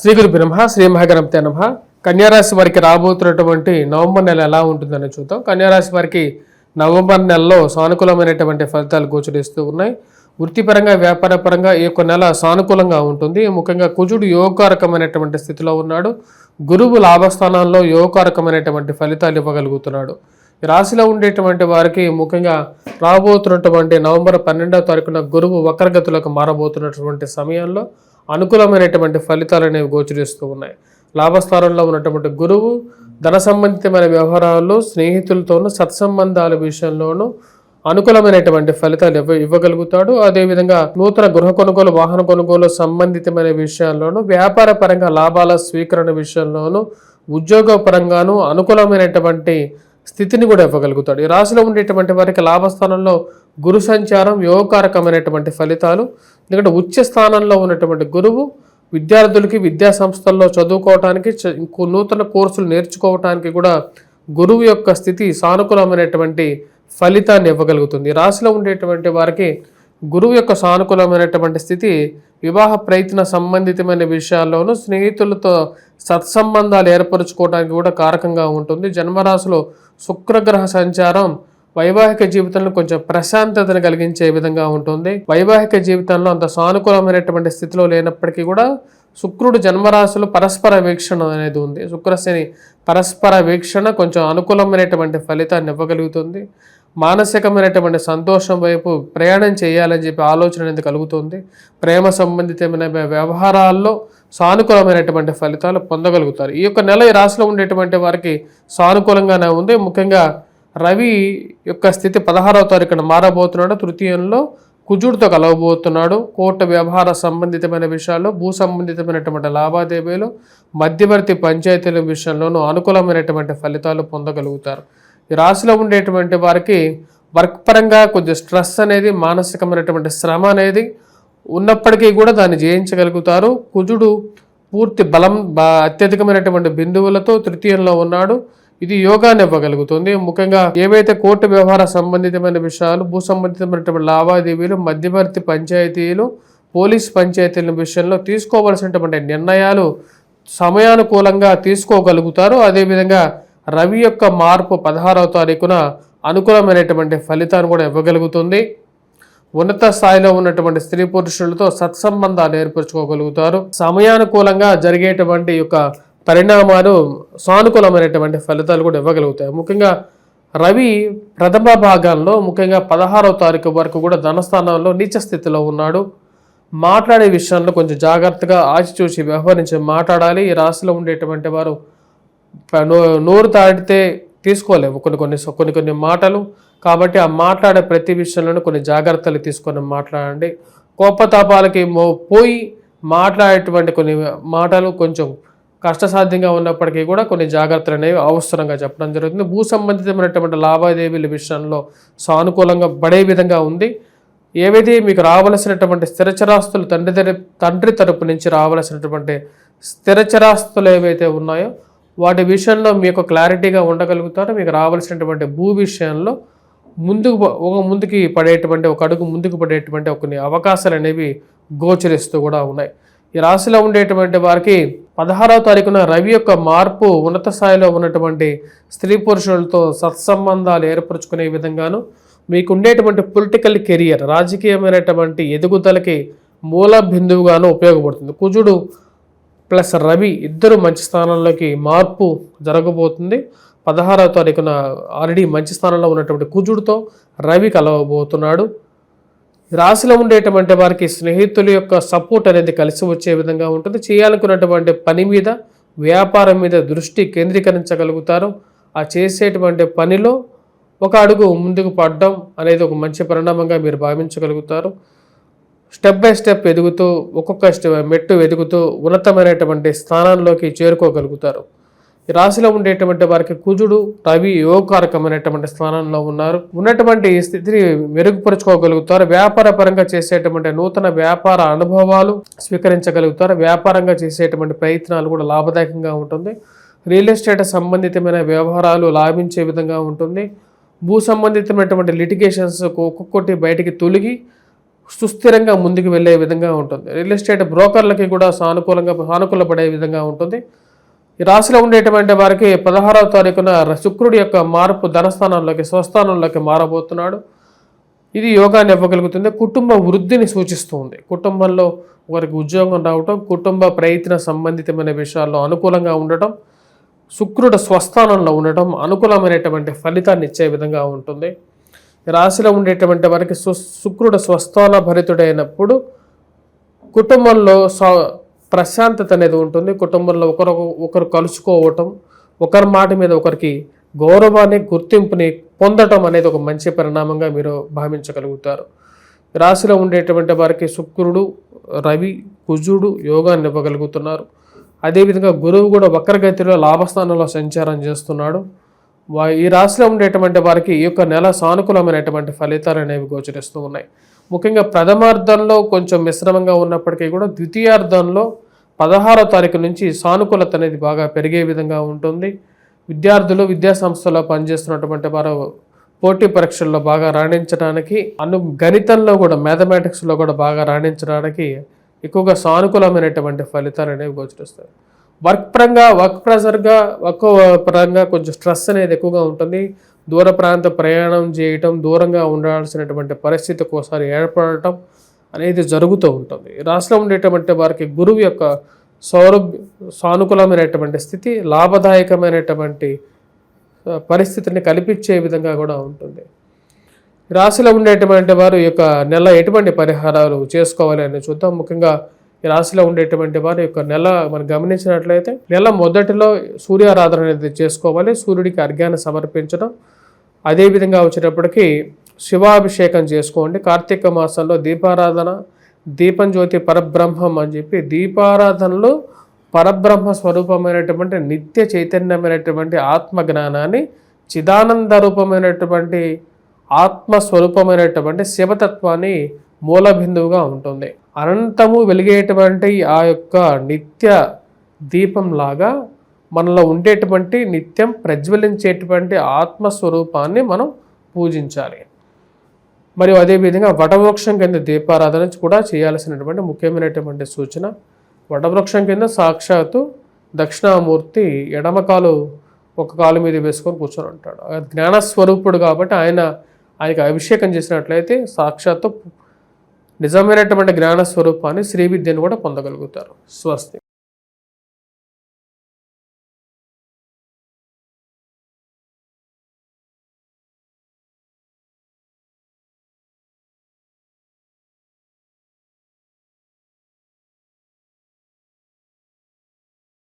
శ్రీ గురు బ్రహ్మ శ్రీ మహాగణపతే నమః. కన్యారాశి వారికి రాబోతున్నటువంటి నవంబర్ నెల ఎలా ఉంటుందని చూద్దాం. కన్యారాశి వారికి నవంబర్ నెలలో సానుకూలమైనటువంటి ఫలితాలు గోచరిస్తూ ఉన్నాయి. వృత్తిపరంగా వ్యాపారపరంగా ఈ యొక్క నెల సానుకూలంగా ఉంటుంది. ముఖ్యంగా కుజుడు యోగకారకమైనటువంటి స్థితిలో ఉన్నాడు. గురువు లాభస్థానాల్లో యోగకారకమైనటువంటి ఫలితాలు ఇవ్వగలుగుతున్నాడు. ఈ రాశిలో ఉండేటువంటి వారికి ముఖ్యంగా రాబోతున్నటువంటి నవంబర్ 12వ తారీఖున గురువు వక్రగతులకు మారబోతున్నటువంటి సమయంలో అనుకూలమైనటువంటి ఫలితాలు అనేవి గోచరిస్తూ ఉన్నాయి. లాభస్థానంలో ఉన్నటువంటి గురువు ధన సంబంధితమైన వ్యవహారాల్లో స్నేహితులతోనూ సత్సంబంధాల విషయంలోనూ అనుకూలమైనటువంటి ఫలితాలు ఇవ్వగలుగుతాడు. అదేవిధంగా నూతన గృహ కొనుగోలు వాహన కొనుగోలు సంబంధితమైన విషయాల్లోనూ వ్యాపార పరంగా లాభాల స్వీకరణ విషయంలోనూ ఉద్యోగ పరంగానూ అనుకూలమైనటువంటి స్థితిని కూడా ఇవ్వగలుగుతాడు. ఈ రాశిలో ఉండేటువంటి వారికి లాభస్థానంలో గురు సంచారం యోగకారకమైనటువంటి ఫలితాలు. ఎందుకంటే ఉచ్చ స్థానంలో ఉన్నటువంటి గురువు విద్యార్థులకి విద్యా సంస్థల్లో చదువుకోవటానికి నూతన కోర్సులు నేర్చుకోవటానికి కూడా గురువు యొక్క స్థితి సానుకూలమైనటువంటి ఫలితాన్ని ఇవ్వగలుగుతుంది. రాశిలో ఉండేటువంటి వారికి గురువు యొక్క సానుకూలమైనటువంటి స్థితి వివాహ ప్రయత్న సంబంధితమైన విషయాల్లోనూ స్నేహితులతో సత్సంబంధాలు ఏర్పరచుకోవడానికి కూడా కారకంగా ఉంటుంది. జన్మరాశిలో శుక్రగ్రహ సంచారం వైవాహిక జీవితంలో కొంచెం ప్రశాంతతను కలిగించే విధంగా ఉంటుంది. వైవాహిక జీవితంలో అంత సానుకూలమైనటువంటి స్థితిలో లేనప్పటికీ కూడా శుక్రుడు జన్మరాశులు పరస్పర వీక్షణ అనేది ఉంది. శుక్రశని పరస్పర వీక్షణ కొంచెం అనుకూలమైనటువంటి ఫలితాన్ని ఇవ్వగలుగుతుంది. మానసికమైనటువంటి సంతోషం వైపు ప్రయాణం చేయాలని చెప్పి ఆలోచన అనేది కలుగుతుంది. ప్రేమ సంబంధితమైన వ్యవహారాల్లో సానుకూలమైనటువంటి ఫలితాలు పొందగలుగుతారు. ఈ యొక్క నెల ఈ రాశిలో ఉండేటువంటి వారికి సానుకూలంగానే ఉంది. ముఖ్యంగా రవి యొక్క స్థితి 16వ తారీఖున మారబోతున్నాడు. తృతీయంలో కుజుడితో కలవబోతున్నాడు. కోర్టు వ్యవహార సంబంధితమైన విషయాల్లో భూ సంబంధితమైనటువంటి లావాదేవీలు మధ్యవర్తి పంచాయతీల విషయంలోనూ అనుకూలమైనటువంటి ఫలితాలు పొందగలుగుతారు. ఈ రాశిలో ఉండేటువంటి వారికి వర్క్ పరంగా కొద్దిగా స్ట్రెస్ అనేది మానసికమైనటువంటి శ్రమ అనేది ఉన్నప్పటికీ కూడా దాన్ని జయించగలుగుతారు. కుజుడు పూర్తి బలం అత్యధికమైనటువంటి బిందువులతో తృతీయంలో ఉన్నాడు. ఇది యోగాన్ని ఇవ్వగలుగుతుంది. ముఖ్యంగా ఏవైతే కోర్టు వ్యవహార సంబంధితమైన విషయాలు భూ సంబంధితమైనటువంటి లావాదేవీలు మధ్యవర్తి పంచాయతీలు పోలీస్ పంచాయతీల విషయంలో తీసుకోవలసినటువంటి నిర్ణయాలు సమయానుకూలంగా తీసుకోగలుగుతారు. అదేవిధంగా రవి యొక్క మార్పు 16వ తారీఖున అనుకూలమైనటువంటి ఫలితాన్ని కూడా ఇవ్వగలుగుతుంది. ఉన్నత స్థాయిలో ఉన్నటువంటి స్త్రీ పురుషులతో సత్సంబంధాలు ఏర్పరచుకోగలుగుతారు. సమయానుకూలంగా జరిగేటువంటి యొక్క పరిణామాలు సానుకూలమైనటువంటి ఫలితాలు కూడా ఇవ్వగలుగుతాయి. ముఖ్యంగా రవి ప్రథమ భాగంలో ముఖ్యంగా 16వ తారీఖు వరకు కూడా ధనస్థానంలో నీచ స్థితిలో ఉన్నాడు. మాట్లాడే విషయంలో కొంచెం జాగ్రత్తగా ఆచిచూసి వ్యవహరించి మాట్లాడాలి. ఈ రాశిలో ఉండేటువంటి వారు నోరు తాడితే తీసుకోలేవు కొన్ని మాటలు. కాబట్టి ఆ మాట్లాడే ప్రతి విషయంలోనూ కొన్ని జాగ్రత్తలు తీసుకొని మాట్లాడండి. కోపతాపాలకి పోయి మాట్లాడేటువంటి కొన్ని మాటలు కొంచెం కష్టసాధ్యంగా ఉన్నప్పటికీ కూడా కొన్ని జాగ్రత్తలు అనేవి అవసరంగా చెప్పడం జరుగుతుంది. భూ సంబంధితమైనటువంటి లావాదేవీల విషయంలో సానుకూలంగా పడే విధంగా ఉంది. ఏవైతే మీకు రావలసినటువంటి స్థిరచరాస్తులు తండ్రి తరపు నుంచి రావలసినటువంటి స్థిరచరాస్తులు ఏవైతే ఉన్నాయో వాటి విషయంలో మీకు క్లారిటీగా ఉండగలుగుతారో. మీకు రావాల్సినటువంటి భూ విషయంలో ముందుకి పడేటువంటి ఒక అడుగు ముందుకు పడేటువంటి కొన్ని అవకాశాలు అనేవి గోచరిస్తూ కూడా ఉన్నాయి. ఈ రాశిలో ఉండేటువంటి వారికి 16వ తారీఖున రవి యొక్క మార్పు ఉన్నత స్థాయిలో ఉన్నటువంటి స్త్రీ పురుషులతో సత్సంబంధాలు ఏర్పరచుకునే విధంగాను మీకు ఉండేటువంటి పొలిటికల్ కెరియర్ రాజకీయమైనటువంటి ఎదుగుదలకి మూల బిందువుగాను ఉపయోగపడుతుంది. కుజుడు ప్లస్ రవి ఇద్దరు మంచి స్థానంలోకి మార్పు జరగబోతుంది. 16వ తారీఖున ఆల్రెడీ మంచి స్థానంలో ఉన్నటువంటి కుజుడితో రవి కలవబోతున్నాడు. రాశిలో ఉండేటువంటి వారికి స్నేహితుల యొక్క సపోర్ట్ అనేది కలిసి వచ్చే విధంగా ఉంటుంది. చేయాలనుకున్నటువంటి పని మీద వ్యాపారం మీద దృష్టి కేంద్రీకరించగలుగుతారు. ఆ చేసేటువంటి పనిలో ఒక అడుగు ముందుకు పడడం అనేది ఒక మంచి పరిణామంగా మీరు భావించగలుగుతారు. స్టెప్ బై స్టెప్ ఎదుగుతూ ఒక్కొక్క మెట్టు ఎదుగుతూ ఉన్నతమైనటువంటి స్థానంలోకి చేరుకోగలుగుతారు. ఈ రాశిలో ఉండేటువంటి వారికి కుజుడు రవి యోగకారకమైనటువంటి స్థానంలో ఉన్నటువంటి స్థితిని మెరుగుపరుచుకోగలుగుతారు. వ్యాపార పరంగా చేసేటువంటి నూతన వ్యాపార అనుభవాలు స్వీకరించగలుగుతారు. వ్యాపారంగా చేసేటువంటి ప్రయత్నాలు కూడా లాభదాయకంగా ఉంటుంది. రియల్ ఎస్టేట్ సంబంధితమైన వ్యవహారాలు లాభించే విధంగా ఉంటుంది. భూ సంబంధితమైనటువంటి లిటిగేషన్స్ ఒక్కొక్కటి బయటికి తొలగి సుస్థిరంగా ముందుకు వెళ్ళే విధంగా ఉంటుంది. రియల్ ఎస్టేట్ బ్రోకర్లకి కూడా సానుకూలపడే విధంగా ఉంటుంది. ఈ రాశిలో ఉండేటువంటి వారికి 16వ తారీఖున శుక్రుడి యొక్క మార్పు ధనస్థానంలోకి స్వస్థానంలోకి మారబోతున్నాడు. ఇది యోగాన్ని ఇవ్వగలుగుతుంది. కుటుంబ వృద్ధిని సూచిస్తుంది. కుటుంబంలో వారికి ఉద్యోగం రావటం, కుటుంబ ప్రయత్న సంబంధితమైన విషయాల్లో అనుకూలంగా ఉండటం, శుక్రుడు స్వస్థానంలో ఉండటం అనుకూలమైనటువంటి ఫలితాన్ని ఇచ్చే విధంగా ఉంటుంది. రాశిలో ఉండేటువంటి వారికి శుక్రుడు స్వస్థాన భరితుడైనప్పుడు కుటుంబంలో ప్రశాంతత అనేది ఉంటుంది. కుటుంబంలో ఒకరు కలుసుకోవటం, ఒకరి మాట మీద ఒకరికి గౌరవాన్ని గుర్తింపుని పొందటం అనేది ఒక మంచి పరిణామంగా మీరు భావించగలుగుతారు. రాశిలో ఉండేటువంటి వారికి శుక్రుడు, రవి, కుజుడు యోగాన్ని ఇవ్వగలుగుతున్నారు. అదేవిధంగా గురువు కూడా వక్రగతిలో లాభస్థానంలో సంచారం చేస్తున్నాడు. ఈ రాశిలో ఉండేటువంటి వారికి ఈ యొక్క నెల సానుకూలమైనటువంటి ఫలితాలు అనేవి గోచరిస్తూ ఉన్నాయి. ముఖ్యంగా ప్రథమార్థంలో కొంచెం మిశ్రమంగా ఉన్నప్పటికీ కూడా ద్వితీయార్థంలో 16వ తారీఖు నుంచి సానుకూలత అనేది బాగా పెరిగే విధంగా ఉంటుంది. విద్యార్థులు విద్యాసంస్థలో పనిచేస్తున్నటువంటి వారు పోటీ పరీక్షల్లో బాగా రాణించడానికి, గణితంలో కూడా మ్యాథమెటిక్స్లో కూడా బాగా రాణించడానికి ఎక్కువగా సానుకూలమైనటువంటి ఫలితాలు అనేవి గోచరిస్తాయి. వర్క్ పరంగా కొంచెం స్ట్రెస్ అనేది ఎక్కువగా ఉంటుంది. దూర ప్రాంత ప్రయాణం చేయటం, దూరంగా ఉండాల్సినటువంటి పరిస్థితి ఒక్కోసారి ఏర్పడటం అనేది జరుగుతూ ఉంటుంది. రాష్ట్రంలో ఉండేటువంటి వారికి గురువు యొక్క సానుకూలమైనటువంటి స్థితి లాభదాయకమైనటువంటి పరిస్థితిని కల్పించే విధంగా కూడా ఉంటుంది. రాశిలో ఉండేటువంటి వారు ఈ యొక్క నెల ఎటువంటి పరిహారాలు చేసుకోవాలి అని చూద్దాం. ముఖ్యంగా ఈ రాశిలో ఉండేటువంటి వారి యొక్క నెల మనం గమనించినట్లయితే నెల మొదటిలో సూర్యారాధన అనేది చేసుకోవాలి. సూర్యుడికి అర్ఘ్యాన్ని సమర్పించడం, అదేవిధంగా వచ్చేటప్పటికి శివాభిషేకం చేసుకోండి. కార్తీక మాసంలో దీపారాధన, దీపం జ్యోతి పరబ్రహ్మం అని చెప్పి దీపారాధనలో పరబ్రహ్మ స్వరూపమైనటువంటి నిత్య చైతన్యమైనటువంటి ఆత్మ జ్ఞానాన్ని, చిదానంద రూపమైనటువంటి ఆత్మస్వరూపమైనటువంటి శివతత్వాన్ని మూల బిందువుగా ఉంటుంది. అనంతము వెలిగేటువంటి ఆ యొక్క నిత్య దీపంలాగా మనలో ఉండేటువంటి నిత్యం ప్రజ్వలించేటువంటి ఆత్మస్వరూపాన్ని మనం పూజించాలి. మరియు అదేవిధంగా వటవృక్షం కింద దీపారాధన కూడా చేయాల్సినటువంటి ముఖ్యమైనటువంటి సూచన. వటవృక్షం కింద సాక్షాత్తు దక్షిణామూర్తి ఎడమ కాలు ఒక కాలు మీద వేసుకొని కూర్చొని ఉంటాడు. జ్ఞానస్వరూపుడు కాబట్టి ఆయనకి అభిషేకం చేసినట్లయితే సాక్షాత్తు నిజమైనటువంటి జ్ఞానస్వరూపాన్ని, శ్రీ విద్యను కూడా పొందగలుగుతారు. స్వస్తి.